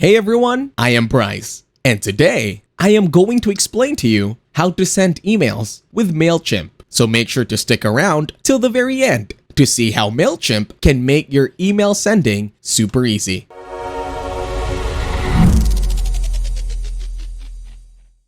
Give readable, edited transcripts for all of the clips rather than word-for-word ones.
Hey everyone, I am Bryce, and today I am going to explain to you how to send emails with Mailchimp. So make sure to stick around till the very end to see how Mailchimp can make your email sending super easy.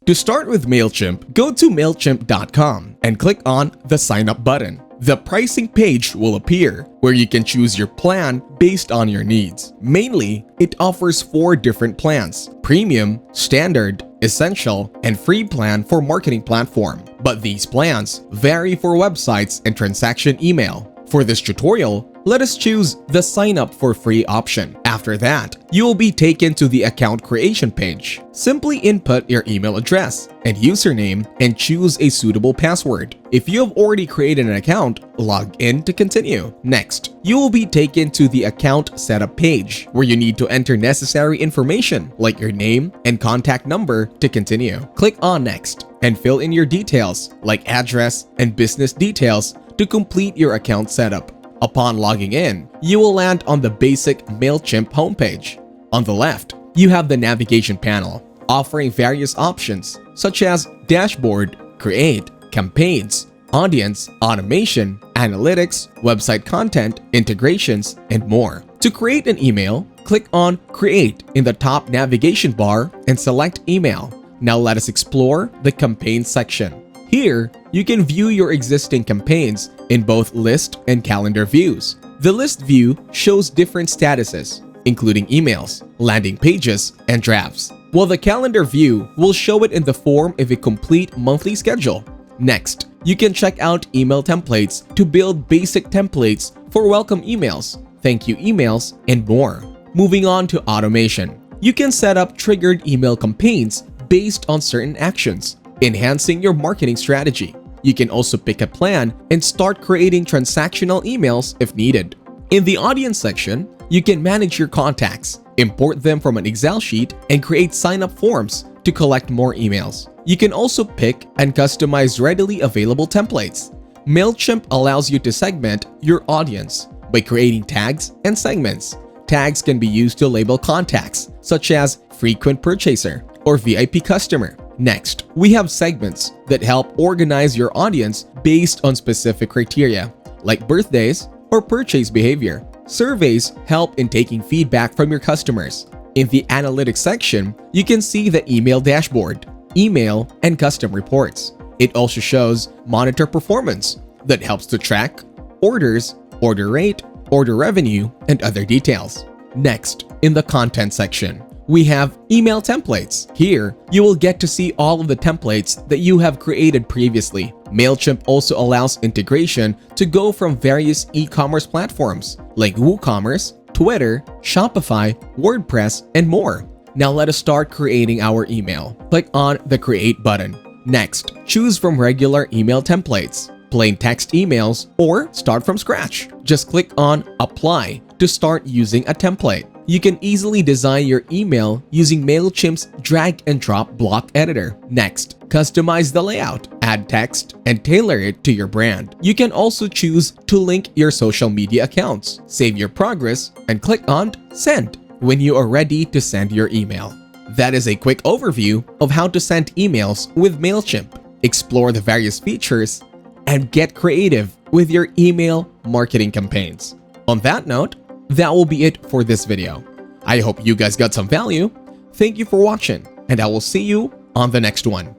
To start with Mailchimp, go to Mailchimp.com and click on the sign up button. The pricing page will appear where you can choose your plan based on your needs. Mainly, it offers 4 different plans: Premium, Standard, Essential, and Free plan for marketing platform. But these plans vary for websites and transaction email. For this tutorial, let us choose the sign up for free option. After that, you will be taken to the account creation page. Simply input your email address and username and choose a suitable password. If you have already created an account, log in to continue. Next, you will be taken to the account setup page where you need to enter necessary information like your name and contact number to continue. Click on Next and fill in your details like address and business details to complete your account setup. Upon logging in, you will land on the basic Mailchimp homepage. On the left, you have the navigation panel, offering various options such as Dashboard, Create, Campaigns, Audience, Automation, Analytics, Website Content, Integrations, and more. To create an email, click on Create in the top navigation bar and select Email. Now let us explore the Campaigns section. Here, you can view your existing campaigns in both list and calendar views. The list view shows different statuses, including emails, landing pages, and drafts, while the calendar view will show it in the form of a complete monthly schedule. Next, you can check out email templates to build basic templates for welcome emails, thank you emails, and more. Moving on to automation, you can set up triggered email campaigns based on certain actions, enhancing your marketing strategy. You can also pick a plan and start creating transactional emails if needed. In the audience section, you can manage your contacts, import them from an Excel sheet, and create sign-up forms to collect more emails. You can also pick and customize readily available templates. Mailchimp allows you to segment your audience by creating tags and segments. Tags can be used to label contacts, such as frequent purchaser or VIP customer. Next, we have segments that help organize your audience based on specific criteria, like birthdays or purchase behavior. Surveys help in taking feedback from your customers. In the analytics section, you can see the email dashboard, email, and custom reports. It also shows monitor performance that helps to track orders, order rate, order revenue, and other details. Next, in the content section, we have email templates. Here, you will get to see all of the templates that you have created previously. Mailchimp also allows integration to go from various e-commerce platforms like WooCommerce, Twitter, Shopify, WordPress, and more. Now let us start creating our email. Click on the Create button. Next, choose from regular email templates, plain text emails, or start from scratch. Just click on Apply to start using a template. You can easily design your email using Mailchimp's drag and drop block editor. Next, customize the layout, add text, and tailor it to your brand. You can also choose to link your social media accounts. Save your progress and click on Send when you are ready to send your email. That is a quick overview of how to send emails with Mailchimp. Explore the various features and get creative with your email marketing campaigns. On that note, that will be it for this video. I hope you guys got some value. Thank you for watching, and I will see you on the next one.